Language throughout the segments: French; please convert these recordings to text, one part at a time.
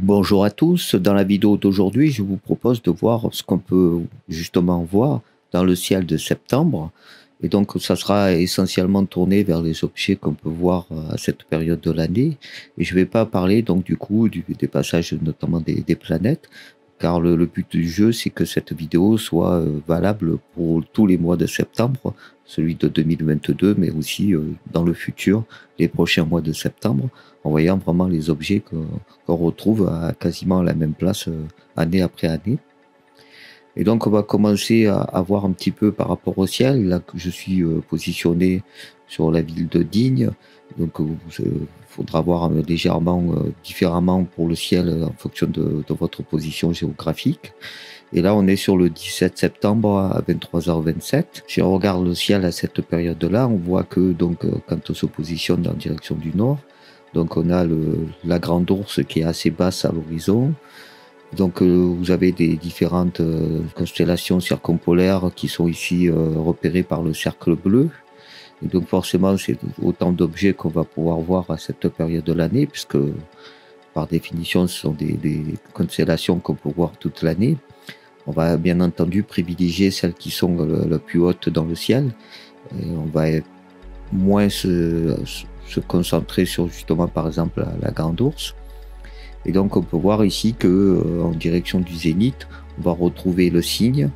Bonjour à tous, dans la vidéo d'aujourd'hui, je vous propose de voir ce qu'on peut justement voir dans le ciel de septembre. Et donc, ça sera essentiellement tourné vers les objets qu'on peut voir à cette période de l'année. Et je ne vais pas parler donc du coup des passages notamment des planètes, car le but du jeu, c'est que cette vidéo soit valable pour tous les mois de septembre, celui de 2022, mais aussi dans le futur, les prochains mois de septembre, en voyant vraiment les objets qu'on retrouve à quasiment la même place année après année. Et donc, on va commencer à voir un petit peu par rapport au ciel. Là, que je suis positionné sur la ville de Digne. Donc, il faudra voir légèrement différemment pour le ciel en fonction de votre position géographique. Et là, on est sur le 17 septembre à 23h27. Si on regarde le ciel à cette période-là, on voit que donc, quand on se positionne en direction du nord, donc on a la Grande Ourse qui est assez basse à l'horizon. Donc vous avez des différentes constellations circumpolaires qui sont ici repérées par le cercle bleu. Et donc forcément, c'est autant d'objets qu'on va pouvoir voir à cette période de l'année, puisque par définition, ce sont des constellations qu'on peut voir toute l'année. On va bien entendu privilégier celles qui sont le plus hautes dans le ciel. Et on va moins se concentrer sur justement par exemple la Grande Ourse. Et donc on peut voir ici que en direction du zénith, on va retrouver le cygne,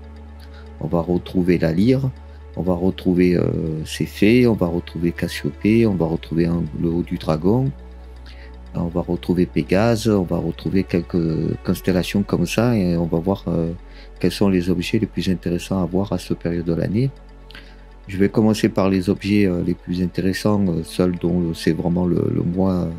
on va retrouver la lyre, on va retrouver Céphée, on va retrouver Cassiopée, on va retrouver le haut du dragon, on va retrouver Pégase, on va retrouver quelques constellations comme ça et on va voir quels sont les objets les plus intéressants à voir à cette période de l'année. Je vais commencer par les objets les plus intéressants, ceux dont c'est vraiment le mois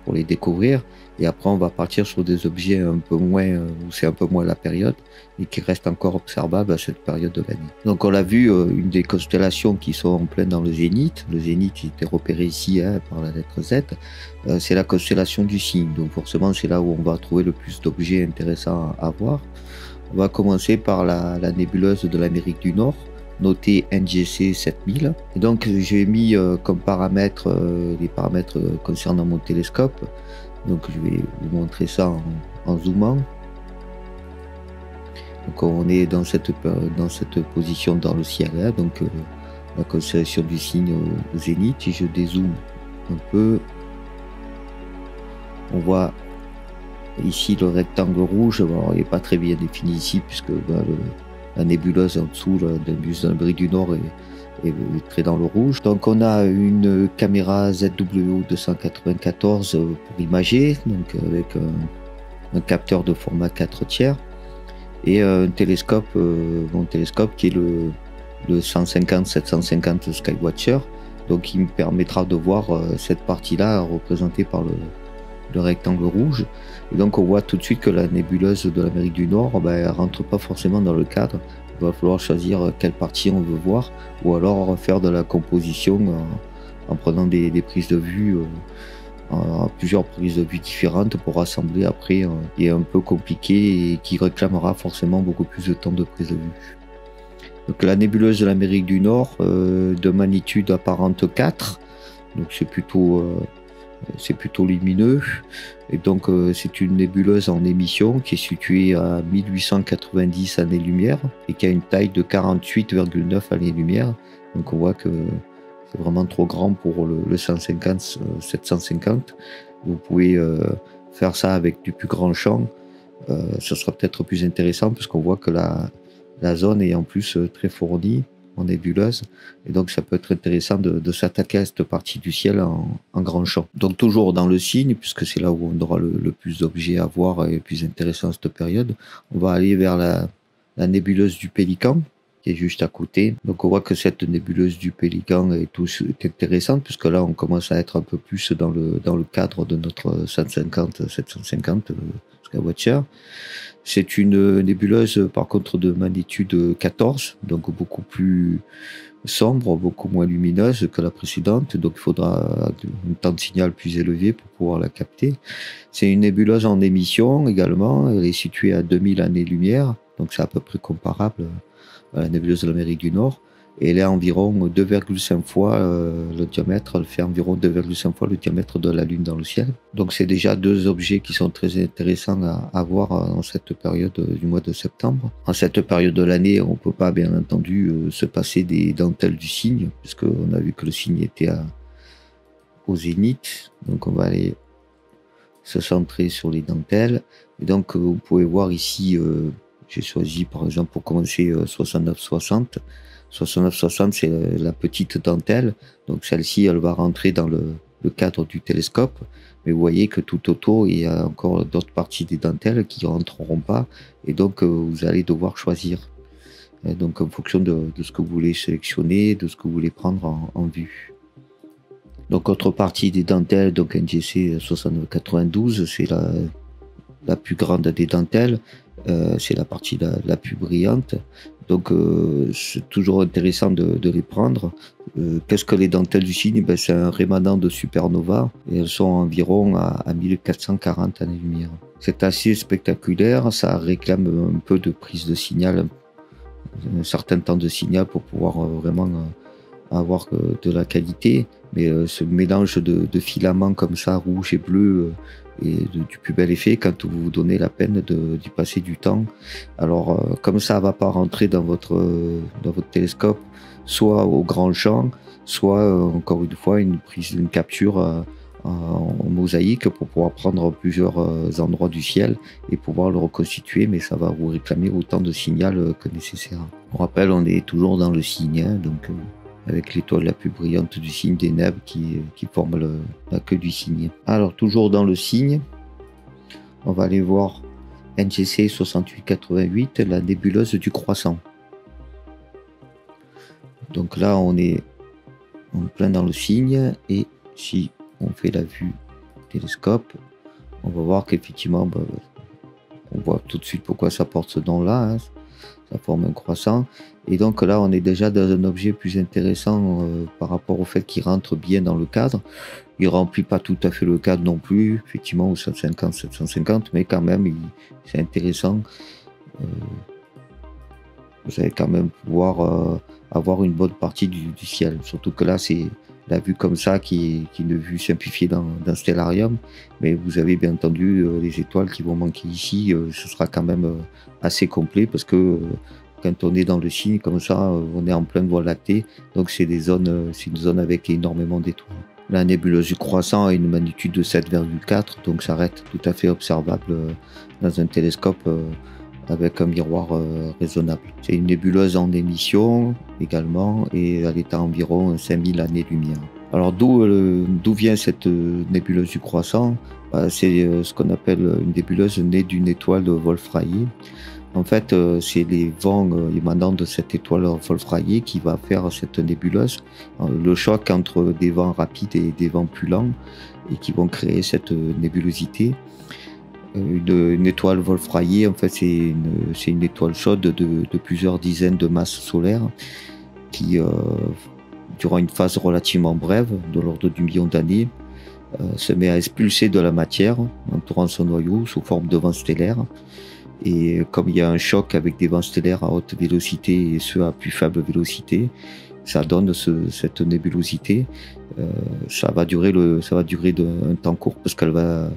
pour les découvrir. Et après, on va partir sur des objets un peu moins, où c'est un peu moins la période, et qui restent encore observables à cette période de l'année. Donc, on l'a vu, une des constellations qui sont en plein dans le zénith. Le zénith qui était repéré ici par la lettre Z. C'est la constellation du Cygne. Donc, forcément, c'est là où on va trouver le plus d'objets intéressants à voir. On va commencer par la nébuleuse de l'Amérique du Nord, notée NGC 7000. Et donc, j'ai mis comme paramètres les paramètres concernant mon télescope. Donc je vais vous montrer ça en zoomant. Donc on est dans cette position dans le ciel, hein, donc la constellation du Cygne au zénith. Si je dézoome un peu, on voit ici le rectangle rouge. Alors, il n'est pas très bien défini ici puisque la nébuleuse en dessous, la nébuleuse de l'Amérique du Nord est très dans le rouge. Donc on a une caméra ZWO 294 pour imager, donc avec un capteur de format 4/3 et un télescope, mon télescope qui est le 150-750 Skywatcher, donc qui me permettra de voir cette partie-là représentée par le rectangle rouge. Et donc on voit tout de suite que la nébuleuse de l'Amérique du Nord, elle rentre pas forcément dans le cadre. Il va falloir choisir quelle partie on veut voir, ou alors faire de la composition en prenant des prises de vue, plusieurs prises de vue différentes pour rassembler après, qui est un peu compliqué et qui réclamera forcément beaucoup plus de temps de prise de vue. Donc la nébuleuse de l'Amérique du Nord, de magnitude apparente 4, donc c'est plutôt lumineux. Et donc c'est une nébuleuse en émission qui est située à 1890 années-lumière et qui a une taille de 48,9 années-lumière. Donc on voit que c'est vraiment trop grand pour le 150, 750. Vous pouvez faire ça avec du plus grand champ. Ce sera peut-être plus intéressant puisqu'on voit que la zone est en plus très fournie en nébuleuse, et donc ça peut être intéressant de s'attaquer à cette partie du ciel en grand champ. Donc toujours dans le Cygne, puisque c'est là où on aura le plus d'objets à voir et le plus intéressant à cette période, on va aller vers la nébuleuse du Pélican, qui est juste à côté. Donc on voit que cette nébuleuse du Pélican est intéressante, puisque là on commence à être un peu plus dans le cadre de notre 150-750 Skywatcher. C'est une nébuleuse par contre de magnitude 14, donc beaucoup plus sombre, beaucoup moins lumineuse que la précédente, donc il faudra un temps de signal plus élevé pour pouvoir la capter. C'est une nébuleuse en émission également, elle est située à 2000 années-lumière, donc c'est à peu près comparable à la nébuleuse de l'Amérique du Nord. et elle est environ 2,5 fois le diamètre, elle fait environ 2,5 fois le diamètre de la Lune dans le ciel. Donc c'est déjà deux objets qui sont très intéressants à voir en cette période du mois de septembre. En cette période de l'année, on ne peut pas bien entendu se passer des dentelles du cygne, puisqu'on a vu que le cygne était au zénith. Donc on va aller se centrer sur les dentelles. Et donc vous pouvez voir ici, j'ai choisi par exemple pour commencer 69-60. 69-60, c'est la petite dentelle. Donc celle-ci, elle va rentrer dans le cadre du télescope. Mais vous voyez que tout autour, il y a encore d'autres parties des dentelles qui ne rentreront pas. Et donc, vous allez devoir choisir. Et donc, en fonction de ce que vous voulez sélectionner, de ce que vous voulez prendre en vue. Donc, autre partie des dentelles, donc NGC 6992, c'est la plus grande des dentelles. C'est la partie la plus brillante. Donc, c'est toujours intéressant de les prendre. Qu'est-ce que les dentelles du cygne? C'est un rémanent de supernova et elles sont environ à 1440 années-lumière. C'est assez spectaculaire, ça réclame un peu de prise de signal, un certain temps de signal pour pouvoir vraiment avoir de la qualité. Mais ce mélange de filaments comme ça, rouge et bleu, et du plus bel effet quand vous vous donnez la peine d'y passer du temps. Alors comme ça va pas rentrer dans votre télescope, soit au grand champ, soit encore une fois une capture en mosaïque pour pouvoir prendre plusieurs endroits du ciel et pouvoir le reconstituer, mais ça va vous réclamer autant de signal que nécessaire. On rappelle, on est toujours dans le cygne, hein, donc avec l'étoile la plus brillante du cygne des Nèbres qui forme la queue du cygne. Alors toujours dans le cygne, on va aller voir NGC 6888, la nébuleuse du Croissant. Donc là on est en plein dans le cygne, et si on fait la vue télescope, on va voir qu'effectivement, on voit tout de suite pourquoi ça porte ce nom-là, hein. Ça forme un croissant. Et donc là, on est déjà dans un objet plus intéressant par rapport au fait qu'il rentre bien dans le cadre. Il remplit pas tout à fait le cadre non plus, effectivement, au 750, mais quand même, c'est intéressant. Vous allez quand même pouvoir avoir une bonne partie du ciel. Surtout que là, c'est la vue comme ça qui est une vue simplifiée dans Stellarium. Mais vous avez bien entendu les étoiles qui vont manquer ici. Ce sera quand même assez complet parce que quand on est dans le cygne comme ça, on est en pleine voie lactée. Donc c'est une zone avec énormément d'étoiles. La nébuleuse du Croissant a une magnitude de 7,4, donc ça reste tout à fait observable dans un télescope avec un miroir raisonnable. C'est une nébuleuse en émission également, et elle est à environ 5000 années-lumière. Alors d'où vient cette nébuleuse du Croissant? C'est ce qu'on appelle une nébuleuse née d'une étoile Wolf-Rayet. En fait, c'est les vents émanant de cette étoile Wolf-Rayet qui va faire cette nébuleuse. Le choc entre des vents rapides et des vents plus lents, et qui vont créer cette nébulosité. Une étoile Wolf-Rayet, en fait, c'est une étoile chaude de plusieurs dizaines de masses solaires qui, durant une phase relativement brève, de l'ordre du million d'années, se met à expulser de la matière entourant son noyau sous forme de vents stellaires. Et comme il y a un choc avec des vents stellaires à haute vélocité et ceux à plus faible vélocité, ça donne cette nébulosité. Ça va durer un temps court parce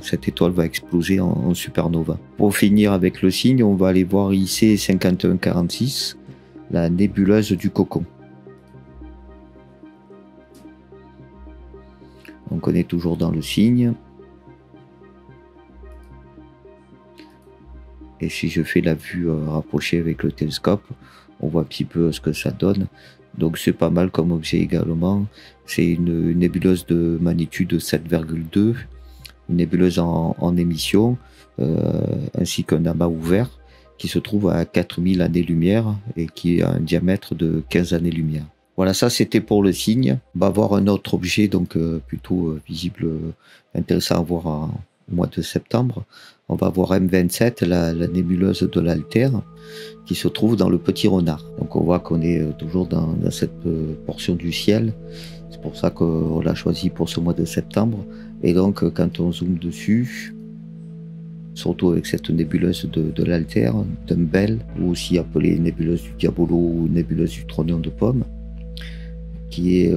cette étoile va exploser en supernova. Pour finir avec le cygne, on va aller voir IC 5146, la nébuleuse du Cocon. Donc on est toujours dans le cygne. Et si je fais la vue rapprochée avec le télescope, on voit un petit peu ce que ça donne. Donc c'est pas mal comme objet également. C'est une nébuleuse de magnitude 7,2, une nébuleuse en émission, ainsi qu'un amas ouvert qui se trouve à 4000 années-lumière et qui a un diamètre de 15 années-lumière. Voilà, ça c'était pour le cygne. On va voir un autre objet donc plutôt visible, intéressant à voir au mois de septembre. On va voir M27, la nébuleuse de l'Altaire, qui se trouve dans le Petit Renard. Donc on voit qu'on est toujours dans cette portion du ciel. C'est pour ça qu'on l'a choisi pour ce mois de septembre. Et donc quand on zoome dessus, surtout avec cette nébuleuse de l'Altaire, Dumbbell, ou aussi appelée nébuleuse du Diabolo ou nébuleuse du Trognon de Pomme, qui est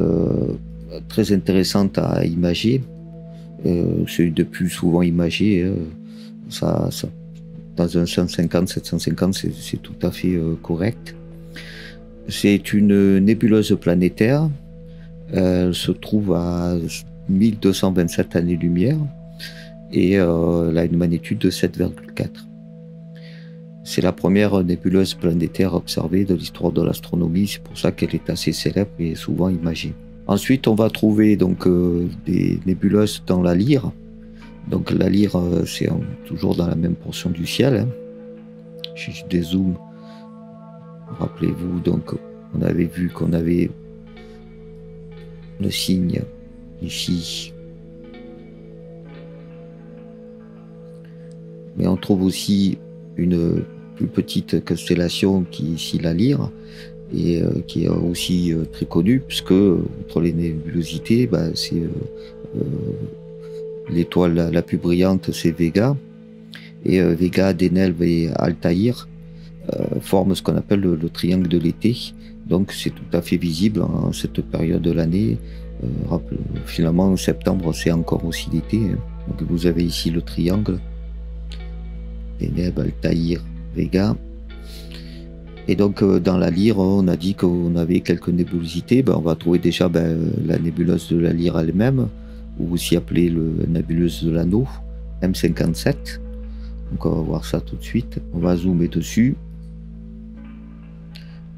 très intéressante à imager. C'est une des plus souvent imagées. Dans un 150, 750, c'est tout à fait correct. C'est une nébuleuse planétaire. Elle se trouve à 1227 années-lumière et elle a une magnitude de 7,4. C'est la première nébuleuse planétaire observée de l'histoire de l'astronomie, c'est pour ça qu'elle est assez célèbre et souvent imagée. Ensuite, on va trouver donc des nébuleuses dans la Lyre. Donc la Lyre, c'est toujours dans la même portion du ciel. Hein. Je dézoome. Rappelez-vous, donc on avait vu qu'on avait le signe ici. Mais on trouve aussi une plus petite constellation qui est ici la Lyre et qui est aussi très connue puisque outre les nébulosités, c'est l'étoile la plus brillante, c'est Vega, et Vega, Deneb et Altaïr forment ce qu'on appelle le triangle de l'été. Donc c'est tout à fait visible en cette période de l'année. Finalement en septembre c'est encore aussi l'été. Hein. Donc vous avez ici le triangle Deneb, Altaïr, Vega. Et donc dans la Lyre, on a dit qu'on avait quelques nébulosités. On va trouver déjà la nébuleuse de la Lyre elle-même, ou aussi appelée la nébuleuse de l'anneau, M57. Donc on va voir ça tout de suite. On va zoomer dessus.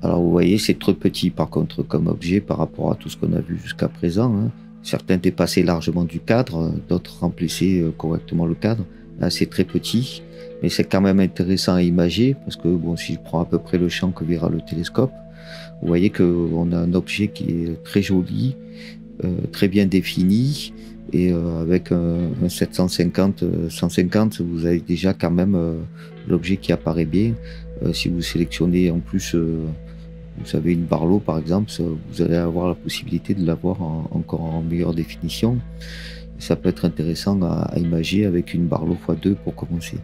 Alors vous voyez, c'est très petit par contre comme objet par rapport à tout ce qu'on a vu jusqu'à présent. Hein. Certains dépassaient largement du cadre, d'autres remplissaient correctement le cadre. Là c'est très petit, mais c'est quand même intéressant à imager parce que bon, si je prends à peu près le champ que verra le télescope, vous voyez qu'on a un objet qui est très joli, très bien défini, et avec un 750-150, vous avez déjà quand même l'objet qui apparaît bien. Si vous sélectionnez en plus, vous avez une Barlow par exemple, vous allez avoir la possibilité de l'avoir encore en meilleure définition. Ça peut être intéressant à imager avec une Barlow x2 pour commencer.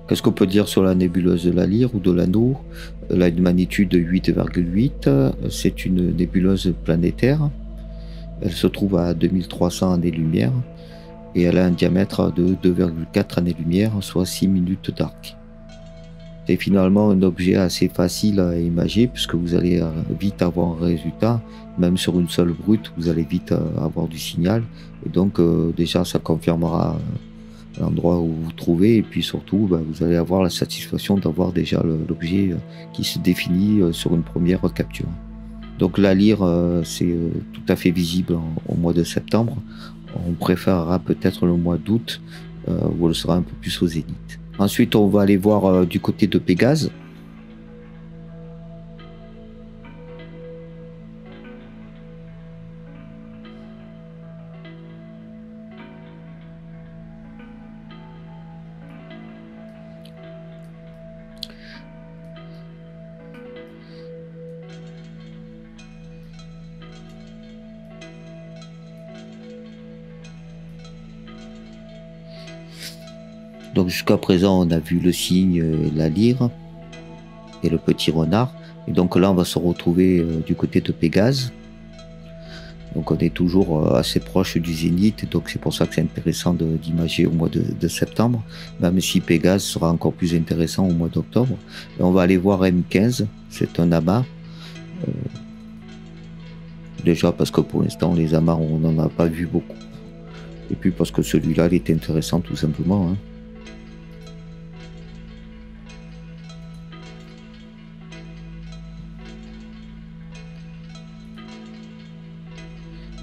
Qu'est-ce qu'on peut dire sur la nébuleuse de la Lyre ou de l'anneau? Elle a une magnitude de 8,8. C'est une nébuleuse planétaire. Elle se trouve à 2300 années-lumière et elle a un diamètre de 2,4 années-lumière, soit 6 minutes d'arc. C'est finalement un objet assez facile à imager puisque vous allez vite avoir un résultat. Même sur une seule brute, vous allez vite avoir du signal. Et donc déjà, ça confirmera l'endroit où vous vous trouvez. Et puis surtout, vous allez avoir la satisfaction d'avoir déjà l'objet qui se définit sur une première capture. Donc la Lyre, c'est tout à fait visible au mois de septembre. On préférera peut-être le mois d'août où elle sera un peu plus au zénith. Ensuite, on va aller voir du côté de Pégase. Donc jusqu'à présent, on a vu le cygne, la Lyre et le petit renard. Et donc là, on va se retrouver du côté de Pégase. Donc on est toujours assez proche du zénith, donc c'est pour ça que c'est intéressant d'imager au mois de septembre, même si Pégase sera encore plus intéressant au mois d'octobre. Et on va aller voir M15, c'est un amas. Déjà parce que pour l'instant, les amas, on n'en a pas vu beaucoup. Et puis parce que celui-là, il est intéressant tout simplement. Hein.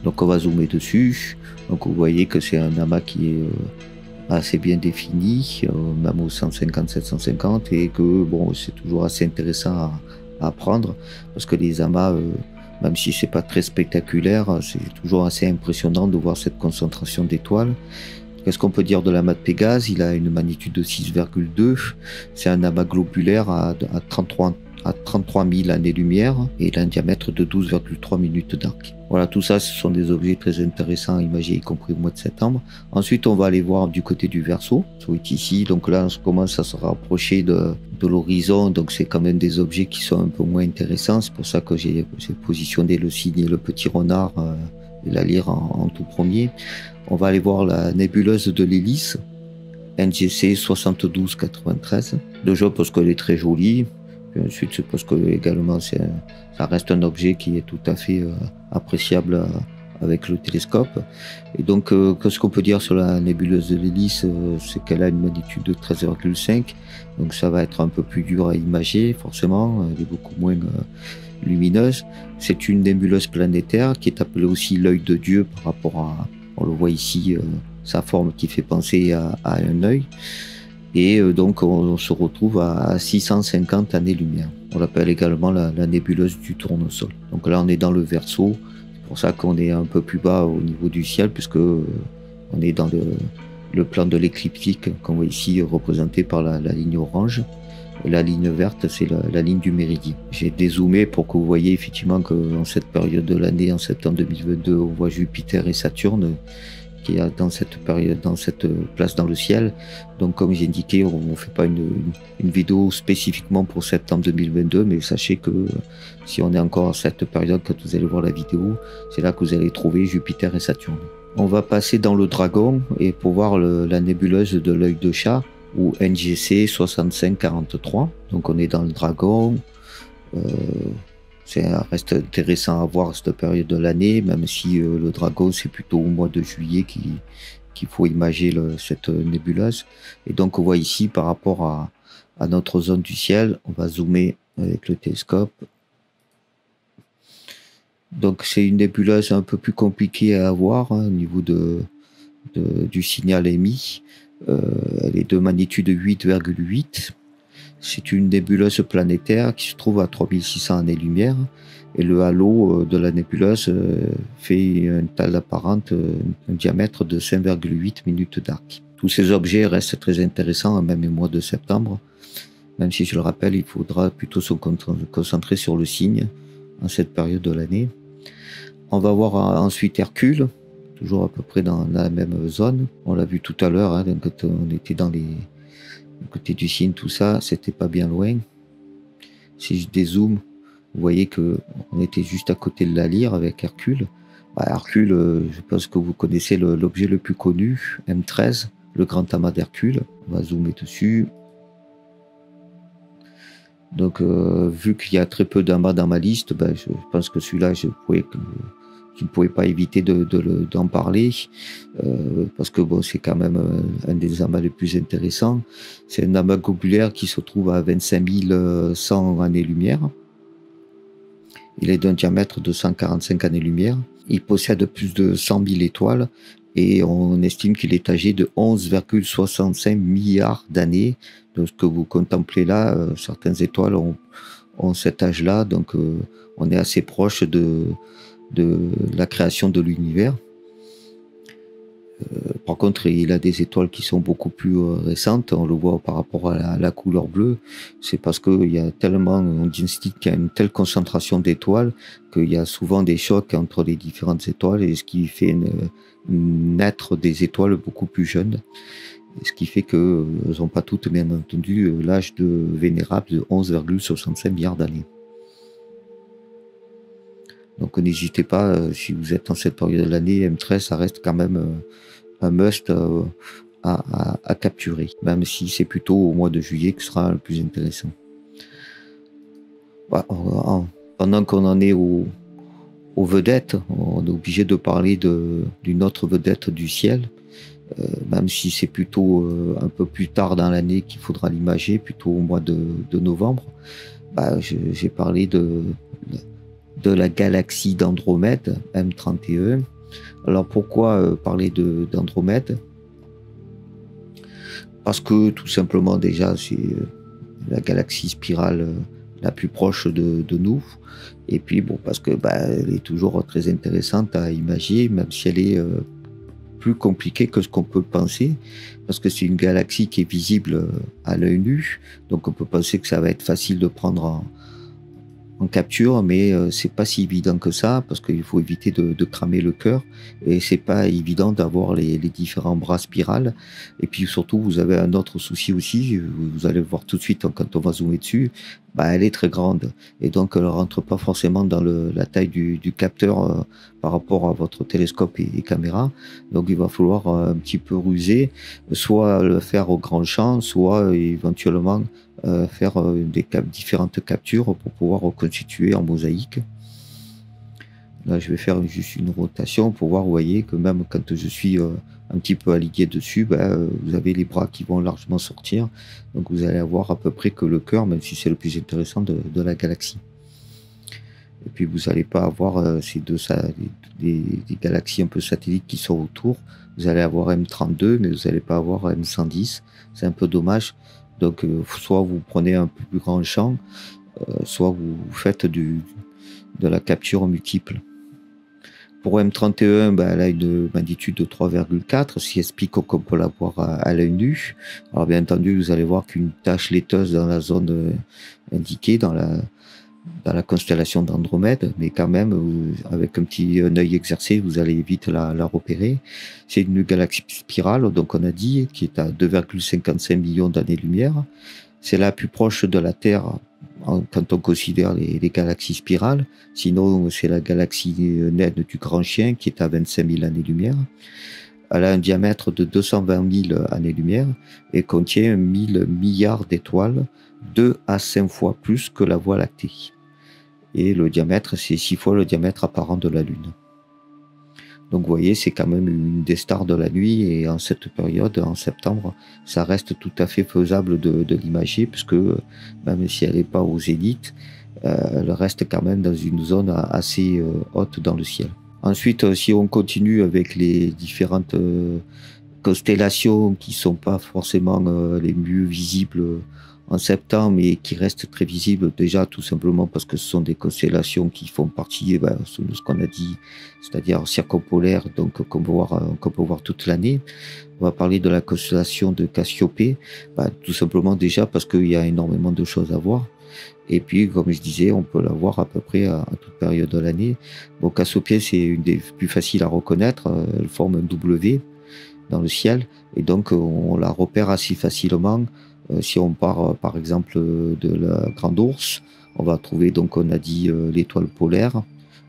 Donc on va zoomer dessus. Donc vous voyez que c'est un amas qui est assez bien défini, même au 150-750, et que bon, c'est toujours assez intéressant à prendre parce que les amas, même si c'est pas très spectaculaire, c'est toujours assez impressionnant de voir cette concentration d'étoiles. Qu'est-ce qu'on peut dire de l'amas de Pégase? Il a une magnitude de 6,2. C'est un amas globulaire à 33 à 33 000 années-lumière et il a un diamètre de 12,3 minutes d'arc. Voilà, tout ça, ce sont des objets très intéressants à imager, y compris au mois de septembre. Ensuite, on va aller voir du côté du Verseau, qui est ici. Donc là, on commence à se rapprocher de l'horizon, donc c'est quand même des objets qui sont un peu moins intéressants. C'est pour ça que j'ai positionné le cygne et le petit renard et la lyre en tout premier. On va aller voir la nébuleuse de l'hélice, NGC 7293. Déjà parce qu'elle est très jolie. Puis ensuite, c'est parce que également, ça reste un objet qui est tout à fait appréciable avec le télescope. Et donc, qu'est-ce qu'on peut dire sur la nébuleuse de l'hélice, c'est qu'elle a une magnitude de 13,5. Donc, ça va être un peu plus dur à imager, forcément. Elle est beaucoup moins lumineuse. C'est une nébuleuse planétaire qui est appelée aussi l'œil de Dieu par rapport à, on le voit ici, sa forme qui fait penser à un œil. Et donc on se retrouve à 650 années-lumière. On l'appelle également la nébuleuse du tournesol. Donc là on est dans le Verseau, c'est pour ça qu'on est un peu plus bas au niveau du ciel, puisque on est dans le plan de l'écliptique qu'on voit ici représenté par la ligne orange. Et la ligne verte, c'est la ligne du méridien. J'ai dézoomé pour que vous voyez effectivement qu'en cette période de l'année, en septembre 2022, on voit Jupiter et Saturne qui est dans cette période, dans cette place dans le ciel. Donc comme j'ai indiqué, on ne fait pas une vidéo spécifiquement pour septembre 2022, mais sachez que si on est encore à cette période, quand vous allez voir la vidéo, c'est là que vous allez trouver Jupiter et Saturne. On va passer dans le Dragon et pour voir la nébuleuse de l'œil de chat, ou NGC 6543. Donc on est dans le Dragon. Ça reste intéressant à voir cette période de l'année, même si le Dragon, c'est plutôt au mois de juillet qu'il faut imager cette nébuleuse. Et donc on voit ici, par rapport à notre zone du ciel, on va zoomer avec le télescope. Donc c'est une nébuleuse un peu plus compliquée à avoir au niveau du signal émis. Elle est de magnitude 8,8. C'est une nébuleuse planétaire qui se trouve à 3600 années-lumière et le halo de la nébuleuse fait une taille apparente, un diamètre de 5,8 minutes d'arc. Tous ces objets restent très intéressants, même au mois de septembre, même si je le rappelle, il faudra plutôt se concentrer sur le cygne en cette période de l'année. On va voir ensuite Hercule, toujours à peu près dans la même zone. On l'a vu tout à l'heure, hein, quand on était dans le côté du cygne, tout ça, c'était pas bien loin. Si je dézoome, vous voyez que on était juste à côté de la lyre avec Hercule. Hercule, je pense que vous connaissez l'objet le plus connu, M13, le grand amas d'Hercule. On va zoomer dessus. Donc, vu qu'il y a très peu d'amas dans ma liste, je pense que celui-là, je ne pouvais pas éviter d'en parler, parce que bon, c'est quand même un des amas les plus intéressants. C'est un amas globulaire qui se trouve à 25 100 années-lumière. Il est d'un diamètre de 145 années-lumière. Il possède plus de 100 000 étoiles et on estime qu'il est âgé de 11,65 milliards d'années. Donc ce que vous contemplez là, certaines étoiles ont cet âge-là, donc on est assez proche de la création de l'univers. Par contre, il a des étoiles qui sont beaucoup plus récentes. On le voit par rapport à la couleur bleue. C'est parce qu'il y a tellement, on dit qu'il y a une telle concentration d'étoiles qu'il y a souvent des chocs entre les différentes étoiles et ce qui fait naître des étoiles beaucoup plus jeunes. Ce qui fait qu'elles n'ont pas toutes, bien entendu, l'âge vénérable de 11,65 milliards d'années. Donc n'hésitez pas, si vous êtes en cette période de l'année, M13, ça reste quand même un must à capturer, même si c'est plutôt au mois de juillet que ce sera le plus intéressant. Pendant qu'on en est aux vedettes, on est obligé de parler d'une autre vedette du ciel, même si c'est plutôt un peu plus tard dans l'année qu'il faudra l'imager, plutôt au mois de novembre. J'ai parlé de la galaxie d'Andromède, M31. Alors pourquoi parler d'Andromède? Parce que tout simplement déjà c'est la galaxie spirale la plus proche de nous. Et puis bon, parce que elle est toujours très intéressante à imager, même si elle est plus compliqué que ce qu'on peut penser, parce que c'est une galaxie qui est visible à l'œil nu, donc on peut penser que ça va être facile de prendre en capture, mais c'est pas si évident que ça, parce qu'il faut éviter de cramer le cœur, et c'est pas évident d'avoir les différents bras spirales. Et puis surtout, vous avez un autre souci aussi, vous allez le voir tout de suite quand on va zoomer dessus, bah, elle est très grande, et donc elle rentre pas forcément dans la taille du capteur par rapport à votre télescope et caméra. Donc il va falloir un petit peu ruser, soit le faire au grand champ, soit éventuellement faire différentes captures pour pouvoir reconstituer en mosaïque. Là, je vais faire juste une rotation pour voir, vous voyez, que même quand je suis un petit peu aligné dessus, vous avez les bras qui vont largement sortir. Donc vous allez avoir à peu près que le cœur, même si c'est le plus intéressant de la galaxie. Et puis vous n'allez pas avoir des galaxies un peu satellites qui sont autour. Vous allez avoir M32, mais vous n'allez pas avoir M110. C'est un peu dommage. Donc, soit vous prenez un peu plus grand champ, soit vous faites de la capture multiple. Pour M31, elle a une magnitude de 3,4, ce qui explique qu'on peut la voir à l'œil nu. Alors, bien entendu, vous allez voir qu'une tache laiteuse dans la zone indiquée, dans la constellation d'Andromède, mais quand même, avec un œil exercé, vous allez vite la repérer. C'est une galaxie spirale, donc on a dit, qui est à 2,55 millions d'années-lumière. C'est la plus proche de la Terre quand on considère les galaxies spirales. Sinon, c'est la galaxie naine du Grand Chien, qui est à 25 000 années-lumière. Elle a un diamètre de 220 000 années-lumière et contient 1000 milliards d'étoiles, 2 à 5 fois plus que la Voie lactée. Et le diamètre, c'est 6 fois le diamètre apparent de la Lune. Donc vous voyez, c'est quand même une des stars de la nuit, et en cette période, en septembre, ça reste tout à fait faisable de l'imager, puisque même si elle n'est pas au zénith, elle reste quand même dans une zone assez haute dans le ciel. Ensuite, si on continue avec les différentes constellations qui sont pas forcément les mieux visibles en septembre, mais qui restent très visibles déjà tout simplement parce que ce sont des constellations qui font partie de ce qu'on a dit, c'est-à-dire circumpolaires, donc qu'on peut voir toute l'année. On va parler de la constellation de Cassiopée, tout simplement déjà parce qu'il y a énormément de choses à voir. Et puis, comme je disais, on peut la voir à peu près à toute période de l'année. Bon, Cassiopée, c'est une des plus faciles à reconnaître. Elle forme un W dans le ciel, et donc on la repère assez facilement. Si on part par exemple de la Grande Ourse, on va trouver, donc on a dit l'étoile polaire.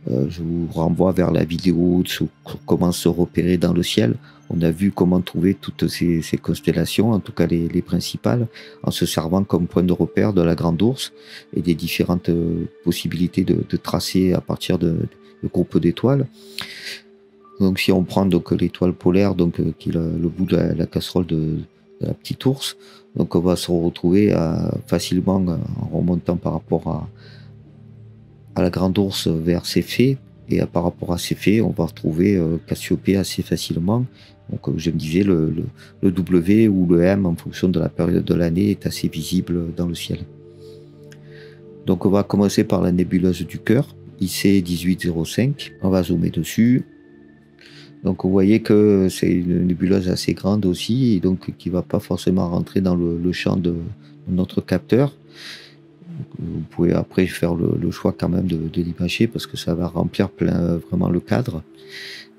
Je vous renvoie vers la vidéo sur comment se repérer dans le ciel. On a vu comment trouver toutes ces constellations, en tout cas les principales, en se servant comme point de repère de la Grande Ourse et des différentes possibilités de tracer à partir de groupes d'étoiles. Donc si on prend donc l'étoile polaire, donc qui est le bout de la casserole de la petite ours, donc on va se retrouver facilement en remontant par rapport à la Grande Ourse vers Céphée, et par rapport à Céphée, on va retrouver Cassiopée assez facilement. Donc comme je me disais, le W ou le M, en fonction de la période de l'année, est assez visible dans le ciel. Donc on va commencer par la nébuleuse du Cœur, IC 1805. On va zoomer dessus. Donc vous voyez que c'est une nébuleuse assez grande aussi, et donc qui ne va pas forcément rentrer dans le champ de notre capteur. Vous pouvez après faire le choix quand même de l'imager, parce que ça va remplir vraiment le cadre.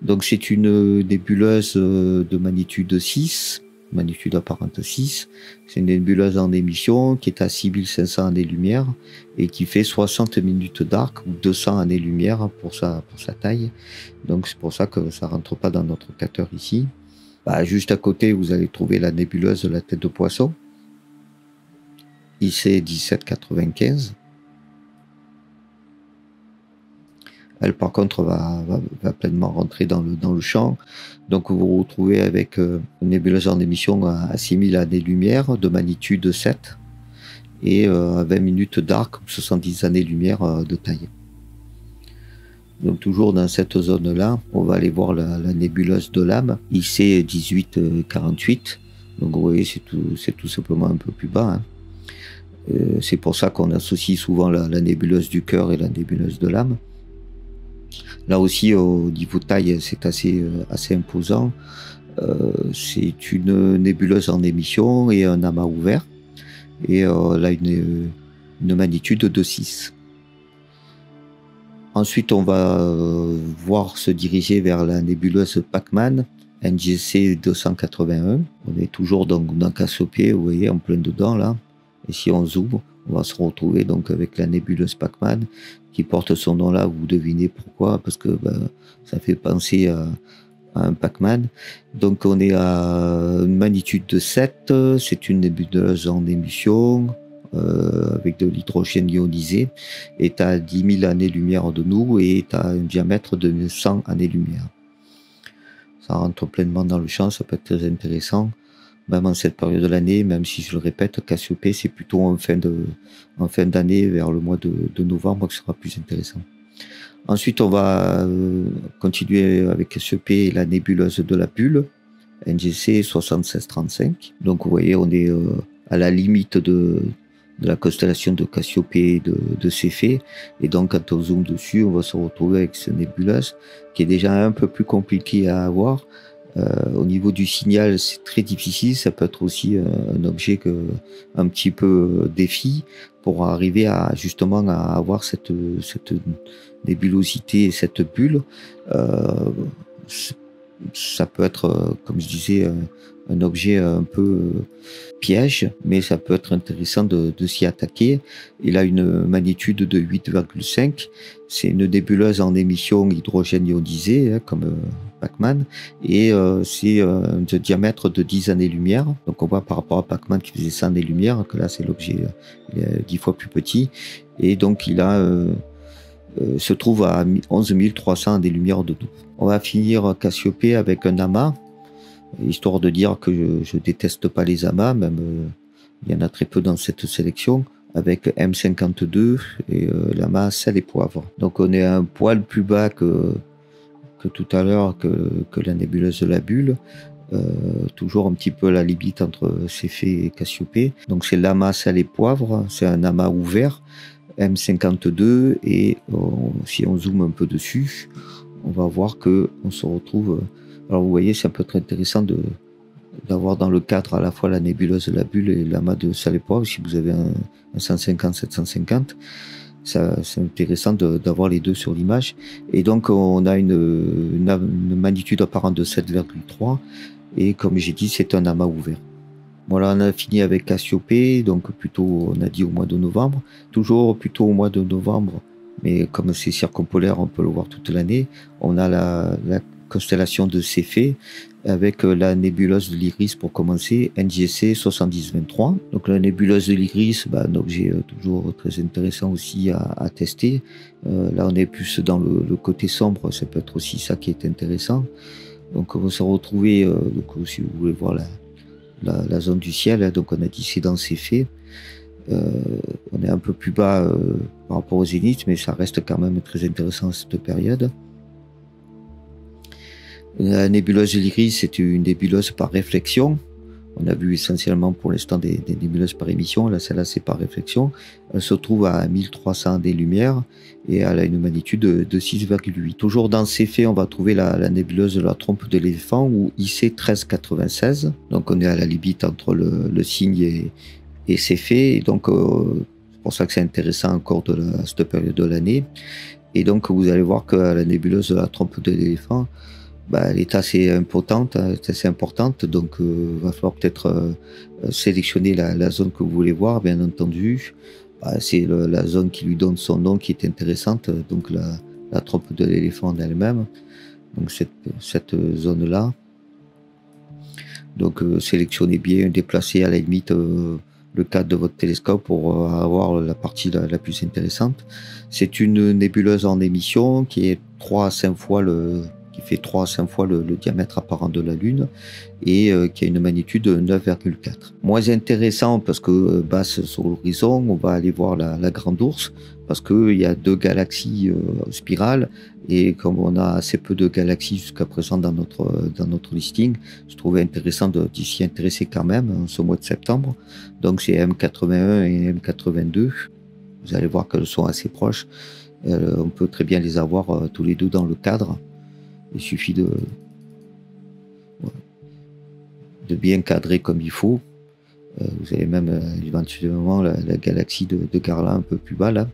Donc c'est une nébuleuse de magnitude 6, magnitude apparente 6. C'est une nébuleuse en émission qui est à 6500 années-lumière et qui fait 60 minutes d'arc, ou 200 années-lumière pour sa taille. Donc c'est pour ça que ça rentre pas dans notre capteur ici. Juste à côté, vous allez trouver la nébuleuse de la tête de poisson, IC 1795. Elle, par contre, va pleinement rentrer dans le champ. Donc, vous vous retrouvez avec une nébuleuse en émission à 6000 années-lumière, de magnitude 7, et à 20 minutes d'arc, 70 années-lumière de taille. Donc, toujours dans cette zone-là, on va aller voir la nébuleuse de Lame, IC 1848. Donc, vous voyez, c'est tout simplement un peu plus bas, hein. C'est pour ça qu'on associe souvent la nébuleuse du Cœur et la nébuleuse de Lame. Là aussi, au niveau taille, c'est assez imposant. C'est une nébuleuse en émission et un amas ouvert. Et elle a une magnitude de 6. Ensuite, on va voir se diriger vers la nébuleuse Pacman, NGC 281. On est toujours dans Cassiopée, vous voyez, en plein dedans là. Et si on zoome, on va se retrouver donc avec la nébuleuse Pacman qui porte son nom là. Vous devinez pourquoi? Parce que ça fait penser à un Pac-Man. Donc on est à une magnitude de 7. C'est une nébuleuse en émission avec de l'hydrogène ionisé. Est à 10 000 années-lumière de nous et est à un diamètre de 100 années-lumière. Ça rentre pleinement dans le champ, ça peut être très intéressant. Même en cette période de l'année, même si je le répète, Cassiopée, c'est plutôt en fin d'année, vers le mois de novembre, que ce sera plus intéressant. Ensuite, on va continuer avec Cassiopée et la nébuleuse de la Bulle, NGC 7635. Donc, vous voyez, on est à la limite de la constellation de Cassiopée de Céphée. Et donc, quand on zoome dessus, on va se retrouver avec cette nébuleuse qui est déjà un peu plus compliquée à avoir. Au niveau du signal, c'est très difficile. Ça peut être aussi un objet un petit peu défi pour arriver justement à avoir cette nébulosité et cette bulle. Ça peut être, comme je disais, un objet un peu piège, mais ça peut être intéressant de s'y attaquer. Il a une magnitude de 8,5. C'est une nébuleuse en émission hydrogène ionisé, comme Pac-Man, et c'est de diamètre de 10 années-lumière. Donc on voit par rapport à Pac-Man qui faisait 100 années-lumière, que là c'est l'objet 10 fois plus petit. Et donc il se trouve à 11 300 années-lumière de nous. On va finir Cassiopée avec un amas, histoire de dire que je déteste pas les amas, même il y en a très peu dans cette sélection, avec M52 et l'amas sel et poivre. Donc on est un poil plus bas que tout à l'heure, que la nébuleuse de la Bulle. Toujours un petit peu la limite entre Céphée et Cassiopée. Donc c'est l'amas sel et poivre, c'est un amas ouvert, M52, et si on zoome un peu dessus, on va voir que on se retrouve. Alors vous voyez, c'est un peu très intéressant d'avoir dans le cadre à la fois la nébuleuse de la Bulle et l'amas de sel et poivre. Si vous avez un 150-750, c'est intéressant d'avoir les deux sur l'image. Et donc on a une magnitude apparente de 7,3, et comme j'ai dit, c'est un amas ouvert. Voilà, on a fini avec Cassiopée, donc plutôt, on a dit au mois de novembre, toujours plutôt au mois de novembre, mais comme c'est circumpolaire, on peut le voir toute l'année. On a la constellation de Céphée avec la nébuleuse de l'Iris pour commencer, NGC 7023. Donc la nébuleuse de l'Iris, un objet toujours très intéressant aussi à tester. Là, on est plus dans le côté sombre, ça peut être aussi ça qui est intéressant. Donc on va se retrouver, donc, si vous voulez voir la zone du ciel, donc on a dit c'est dans Céphée. On est un peu plus bas par rapport au zénith, mais ça reste quand même très intéressant à cette période. La nébuleuse de l'Iris, c'est une nébuleuse par réflexion. On a vu essentiellement pour l'instant des nébuleuses par émission. Là, celle-là, c'est par réflexion. Elle se trouve à 1300 années-lumière et elle a une magnitude de 6,8. Toujours dans Céphée, on va trouver la nébuleuse de la trompe de l'éléphant, ou IC 1396. Donc, on est à la limite entre le Cygne et Céphée. Et donc, c'est pour ça que c'est intéressant encore à cette période de l'année. Et donc, vous allez voir que la nébuleuse de la trompe de l'éléphant, elle est assez importante, donc va falloir peut-être sélectionner la zone que vous voulez voir, bien entendu. C'est la zone qui lui donne son nom qui est intéressante, donc la trompe de l'éléphant en elle-même, donc cette zone-là. Donc sélectionnez bien, déplacez à la limite le cadre de votre télescope pour avoir la partie la plus intéressante. C'est une nébuleuse en émission qui est 3 à 5 fois qui fait 3 à 5 fois le diamètre apparent de la Lune, et qui a une magnitude de 9,4. Moins intéressant parce que basse sur l'horizon, on va aller voir la Grande Ourse, parce qu'il y a 2 galaxies spirales, et comme on a assez peu de galaxies jusqu'à présent dans notre listing, je trouvais intéressant d'y s'y intéresser quand même en ce mois de septembre. Donc c'est M81 et M82. Vous allez voir qu'elles sont assez proches. On peut très bien les avoir tous les deux dans le cadre. Il suffit de bien cadrer comme il faut. Vous avez même éventuellement la galaxie de Garland un peu plus bas là.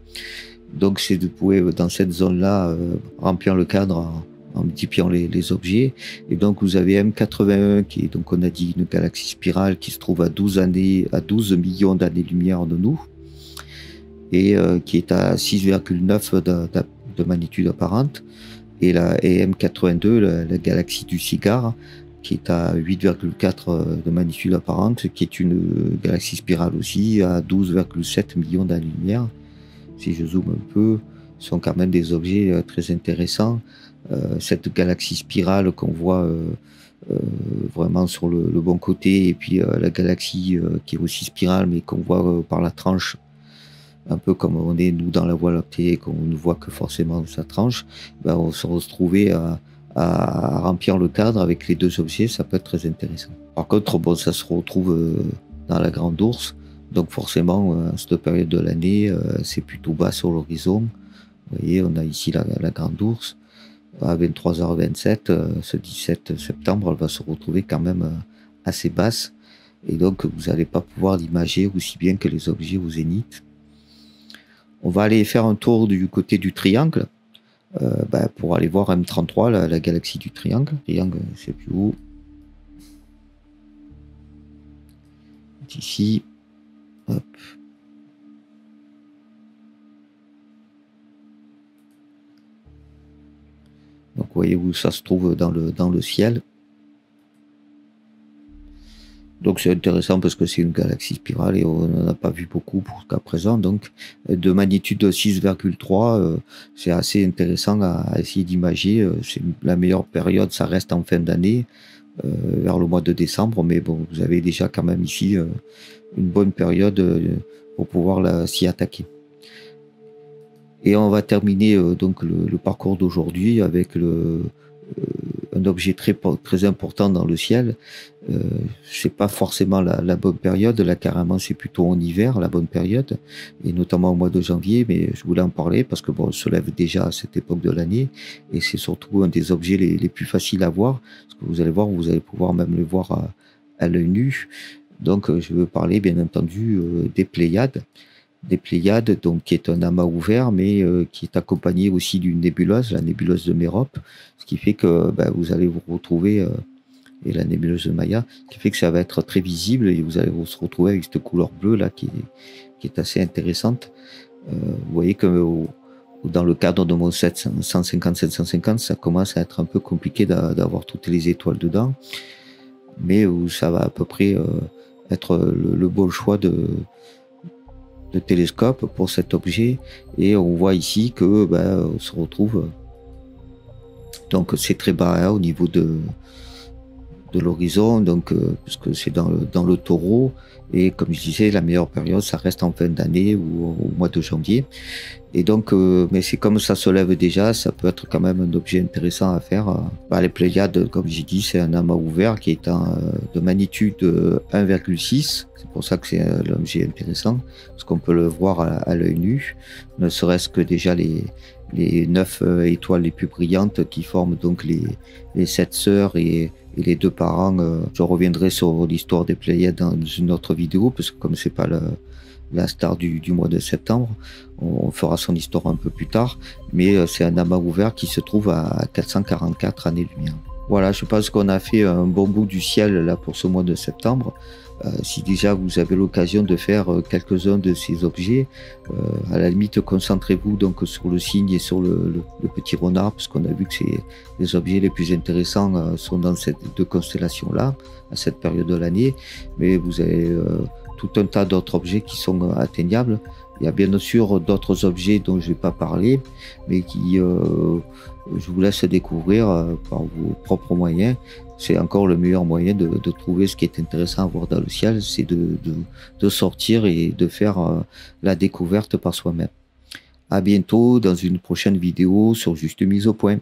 Donc c'est de pouvoir dans cette zone-là remplir le cadre en multipliant les objets. Et donc vous avez M81 qui est, donc on a dit, une galaxie spirale qui se trouve à 12 millions d'années-lumière de nous et qui est à 6,9 de magnitude apparente. Et M82, la galaxie du cigare, qui est à 8,4 de magnitude apparente, qui est une galaxie spirale aussi à 12,7 millions d'années-lumière. Si je zoome un peu, ce sont quand même des objets très intéressants. Cette galaxie spirale qu'on voit vraiment sur le bon côté, et puis la galaxie qui est aussi spirale, mais qu'on voit par la tranche, un peu comme on est nous dans la Voie lactée, qu'on ne voit que forcément sa tranche, ben, on se retrouver à remplir le cadre avec les deux objets, ça peut être très intéressant. Par contre, bon, ça se retrouve dans la Grande Ourse, donc forcément, à cette période de l'année, c'est plutôt bas sur l'horizon. Vous voyez, on a ici la Grande Ourse. À 23h27, ce 17 septembre, elle va se retrouver quand même assez basse. Et donc, vous n'allez pas pouvoir l'imager aussi bien que les objets au zénith. On va aller faire un tour du côté du triangle pour aller voir M33, la galaxie du triangle. Triangle, c'est plus haut. Ici. Hop. Donc, voyez où ça se trouve dans le ciel. Donc, c'est intéressant parce que c'est une galaxie spirale et on n'en a pas vu beaucoup jusqu'à présent. Donc, de magnitude 6,3, c'est assez intéressant à essayer d'imager. C'est la meilleure période, ça reste en fin d'année, vers le mois de décembre. Mais bon, vous avez déjà quand même ici une bonne période pour pouvoir s'y attaquer. Et on va terminer donc le parcours d'aujourd'hui avec un objet très important dans le ciel. C'est pas forcément la bonne période, là carrément c'est plutôt en hiver la bonne période, et notamment au mois de janvier, mais je voulais en parler parce que bon, on se lève déjà à cette époque de l'année, et c'est surtout un des objets les plus faciles à voir, parce que vous allez voir, vous allez pouvoir même le voir à l'œil nu. Donc je veux parler bien entendu des Pléiades. Des Pléiades, donc qui est un amas ouvert, mais qui est accompagné aussi d'une nébuleuse, la nébuleuse de Mérope, ce qui fait que vous allez vous retrouver, et la nébuleuse de Maya, qui fait que ça va être très visible et vous allez se retrouver avec cette couleur bleue là qui est assez intéressante. Vous voyez que dans le cadre de mon 150-750, ça commence à être un peu compliqué d'avoir toutes les étoiles dedans, mais où ça va à peu près être le bon choix de télescope pour cet objet. Et on voit ici que on se retrouve, donc c'est très bas hein, au niveau de l'horizon, donc puisque c'est dans le taureau, et comme je disais, la meilleure période ça reste en fin d'année ou au mois de janvier. Et donc mais c'est comme ça se lève déjà, ça peut être quand même un objet intéressant à faire. Les Pléiades, comme j'ai dit, c'est un amas ouvert qui est de magnitude 1,6. C'est pour ça que c'est l'objet intéressant, parce qu'on peut le voir à l'œil nu, ne serait-ce que déjà les 9 étoiles les plus brillantes qui forment donc les 7 sœurs et les 2 parents. Je reviendrai sur l'histoire des Pléiades dans une autre vidéo, parce que comme c'est pas la star du mois de septembre, on fera son histoire un peu plus tard, mais c'est un amas ouvert qui se trouve à 444 années-lumière. Voilà, je pense qu'on a fait un bon bout du ciel là pour ce mois de septembre. Si déjà vous avez l'occasion de faire quelques-uns de ces objets, à la limite concentrez-vous donc sur le cygne et sur le petit renard, parce qu'on a vu que les objets les plus intéressants sont dans ces 2 constellations-là, à cette période de l'année, mais vous avez tout un tas d'autres objets qui sont atteignables. Il y a bien sûr d'autres objets dont je ne vais pas parler, mais qui je vous laisse découvrir par vos propres moyens. C'est encore le meilleur moyen de trouver ce qui est intéressant à voir dans le ciel, c'est de sortir et de faire la découverte par soi-même. À bientôt dans une prochaine vidéo sur Juste Mise au Point.